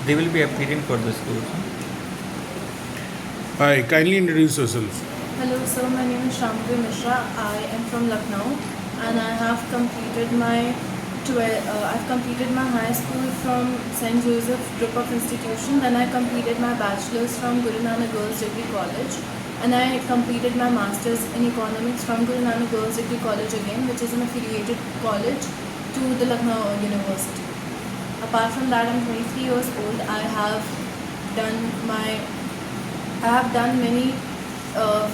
they will be appearing for this course. Hi, kindly introduce yourself. Hello, sir. My name is Shambhavi Mishra. I am from Lucknow, and I have completed I've completed my high school from St. Joseph Group of Institution. Then I completed my bachelor's from Guru Nanak Girls Degree College, and I completed my master's in economics from Guru Nanak Girls Degree College again, which is an affiliated college to the Lucknow University. Apart from that, I'm 23 years old. I have done many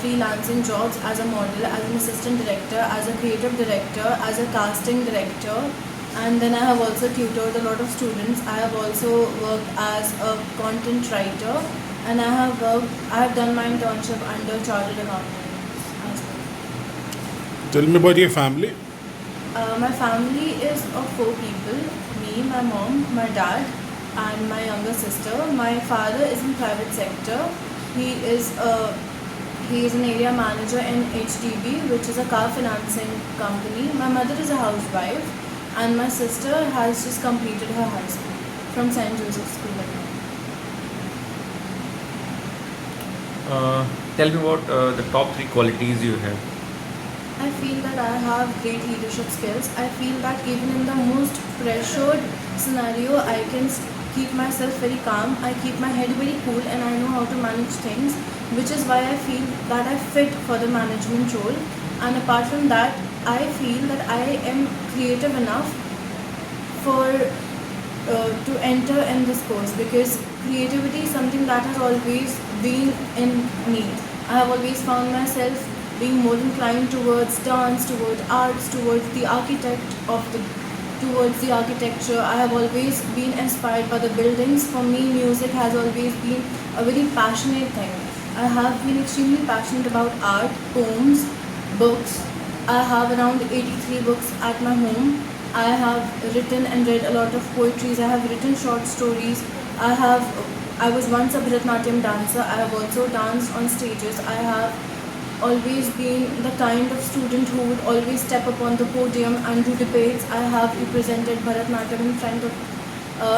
freelancing jobs as a model, as an assistant director, as a creative director, as a casting director, and then I have also tutored a lot of students. I have also worked as a content writer, and I have done my internship under chartered accountants as well. Tell me about your family. My family is of 4 people: me, my mom, my dad, and my younger sister. My father is in private sector. He is an area manager in HDB, which is a car financing company. My mother is a housewife, and my sister has just completed her high school from St. Joseph's School. Tell me about the top 3 qualities you have. I feel that I have great leadership skills. I feel that even in the most pressured scenario, I can keep myself very calm. I keep my head very cool, and I know how to manage things, which is why I feel that I fit for the management role. And apart from that, I feel that I am creative enough for to enter in this course, because creativity is something that has always been in me. I have always found myself being more inclined towards dance, towards arts, towards the architecture. I have always been inspired by the buildings. For me, music has always been a very passionate thing. I have been extremely passionate about art, poems, books. I have around 83 books at my home. I have written and read a lot of poetries. I have written short stories. I was once a Bharatanatyam dancer. I have also danced on stages. I have always been the kind of student who would always step upon the podium and do debates. I have represented Bharatanatyam in front of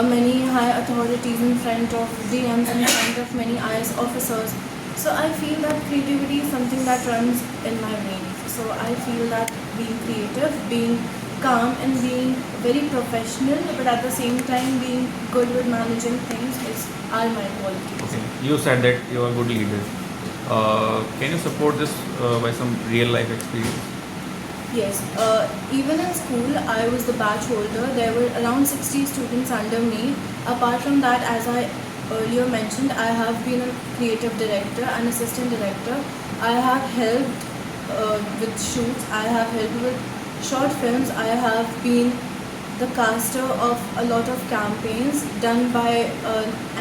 many high authorities, in front of DMs, in front of many IS officers. So I feel that creativity is something that runs in my veins. So I feel that being creative, being calm, and being very professional, but at the same time being good with managing things are my qualities. Okay. You said that you are a good leader. Can you support this by some real life experience? Yes, even in school, I was the batch holder. There were around 60 students under me. Apart from that, as I earlier mentioned, I have been a creative director and assistant director. I have helped with shoots. I have helped with short films. I have been the caster of a lot of campaigns done by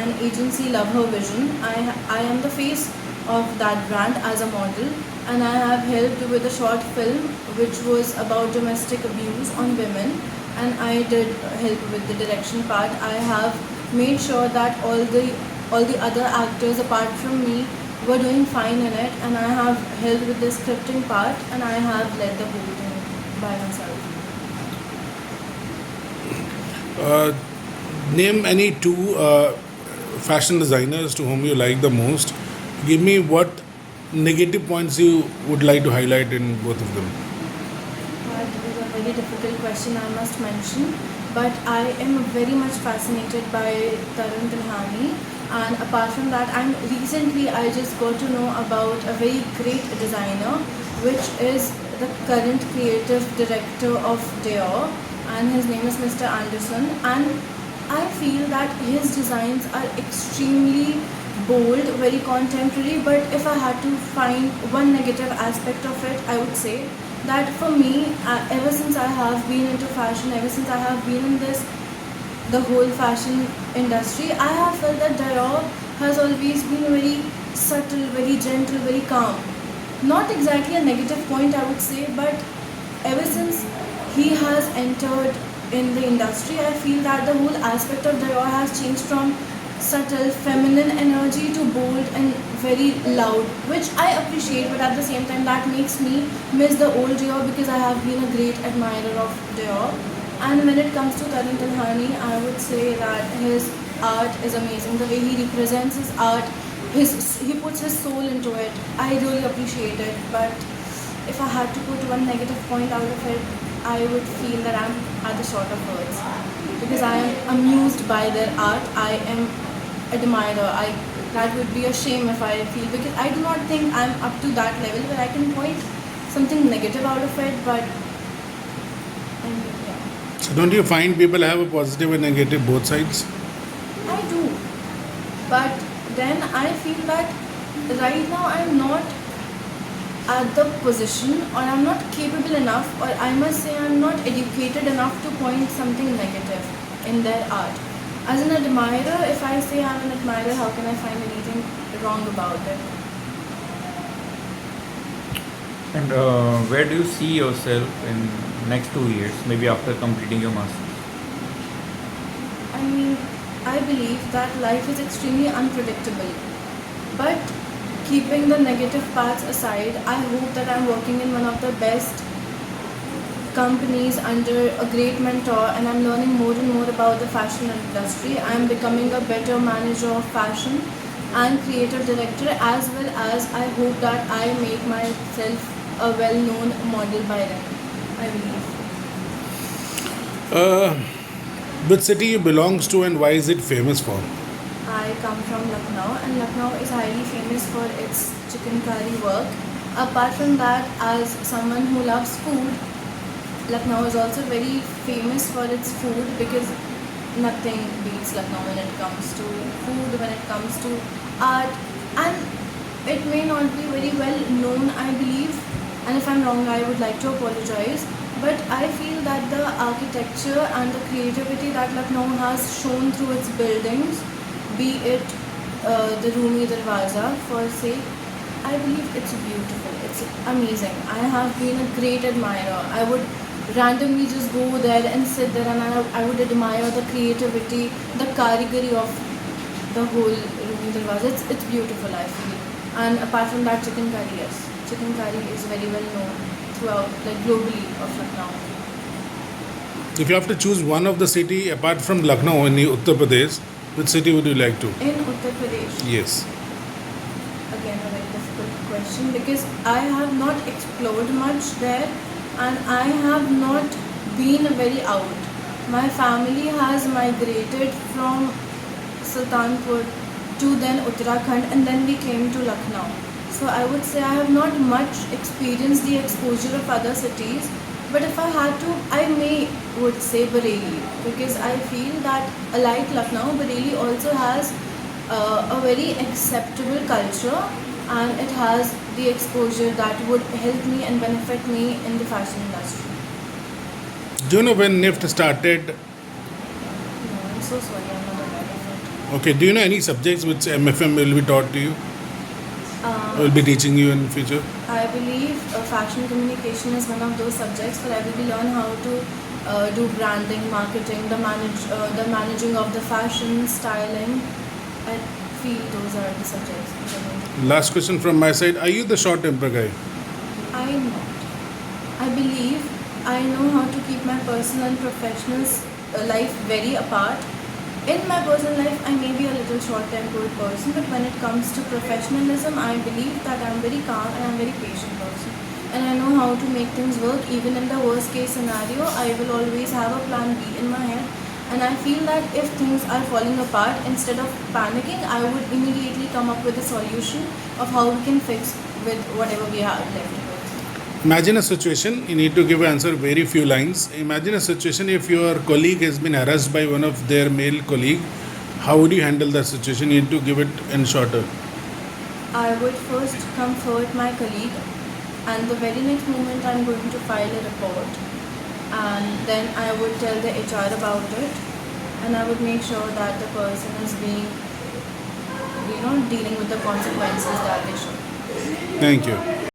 an agency, Love Her Vision. I am the face of that brand as a model, and I have helped with a short film which was about domestic abuse on women, and I did help with the direction part. I have made sure that all the other actors apart from me were doing fine in it, and I have helped with the scripting part, and I have led the whole thing by myself. Name any 2 fashion designers to whom you like the most. Give me what negative points you would like to highlight in both of them. That is a very difficult question, I must mention, but I am very much fascinated by Tarun Tilhani, and apart from that, and recently I just got to know about a very great designer, which is the current creative director of Dior, and his name is Mr. Anderson, and I feel that his designs are extremely bold, very contemporary, but if I had to find one negative aspect of it, I would say that for me, ever since I have been into fashion, ever since I have been in the whole fashion industry, I have felt that Dior has always been very subtle, very gentle, very calm. Not exactly a negative point, I would say, but ever since he has entered in the industry, I feel that the whole aspect of Dior has changed from subtle feminine energy to bold and very loud, which I appreciate, but at the same time that makes me miss the old Dior, because I have been a great admirer of Dior. And when it comes to Tarun Tilhani, I would say that his art is amazing. The way he represents his art, he puts his soul into it. I really appreciate it. But if I had to put one negative point out of it, I would feel that I'm at the short of words because I am amused by their art. I am admirer. That would be a shame if I feel, because I do not think I'm up to that level where I can point something negative out of it. But yeah, So don't you find people have a positive and negative both sides? I do. But then I feel that right now I'm not at the position, or I'm not capable enough, or I must say I'm not educated enough to point something negative in their art. As an admirer, if I say I'm an admirer, how can I find anything wrong about it? And where do you see yourself in next 2 years, maybe after completing your master's? I mean, I believe that life is extremely unpredictable. But keeping the negative parts aside, I hope that I'm working in one of the best companies under a great mentor, and I'm learning more and more about the fashion industry. I'm becoming a better manager of fashion and creative director, as well as I hope that I make myself a well-known model by then, I believe. Which city you belongs to and why is it famous for? I come from Lucknow, and Lucknow is highly famous for its chicken curry work. Apart from that, as someone who loves food, Lucknow is also very famous for its food, because nothing beats Lucknow when it comes to food, when it comes to art, and it may not be very well known, I believe, and if I'm wrong, I would like to apologize. But I feel that the architecture and the creativity that Lucknow has shown through its buildings, be it the Rumi Darwaza for say, I believe it's beautiful. It's amazing. I have been a great admirer. I would randomly just go there and sit there, and I would admire the creativity, the karigari of the whole Rumi Darwaza. It's beautiful, I feel. And apart from that, chicken curry, yes. Chicken curry is very well known throughout, like globally, of Lucknow. If you have to choose one of the city apart from Lucknow in Uttar Pradesh, which city would you like to? In Uttar Pradesh. Yes. Again, a very difficult question, because I have not explored much there, and I have not been very out. My family has migrated from Sultanpur to then Uttarakhand, and then we came to Lucknow. So I would say I have not much experienced the exposure of other cities, but if I had to, I would say Bareilly, because I feel that like Lucknow, Bareilly also has a very acceptable culture, and it has the exposure that would help me and benefit me in the fashion industry. Do you know when NIFT started? No, I'm so sorry, I'm not aware of it. Okay, do you know any subjects which MFM will be taught to you? Will be teaching you in future? I believe fashion communication is one of those subjects where I will be learn how to do branding, marketing, the managing of the fashion, styling. I feel those are the subjects which I'm going to. Last question from my side. Are you the short temper guy? I'm not. I believe I know how to keep my personal and professional life very apart. In my personal life, I may be a little short-tempered person, but when it comes to professionalism, I believe that I'm very calm and I'm a very patient person. And I know how to make things work. Even in the worst-case scenario, I will always have a plan B in my head. And I feel that if things are falling apart, instead of panicking, I would immediately come up with a solution of how we can fix with whatever we have left with. Imagine a situation, you need to give an answer very few lines. Imagine a situation if your colleague has been harassed by one of their male colleague. How would you handle that situation? You need to give it in shorter. I would first comfort my colleague, and the very next moment I'm going to file a report, and then I would tell the HR about it, and I would make sure that the person is being, dealing with the consequences that they should. Thank you.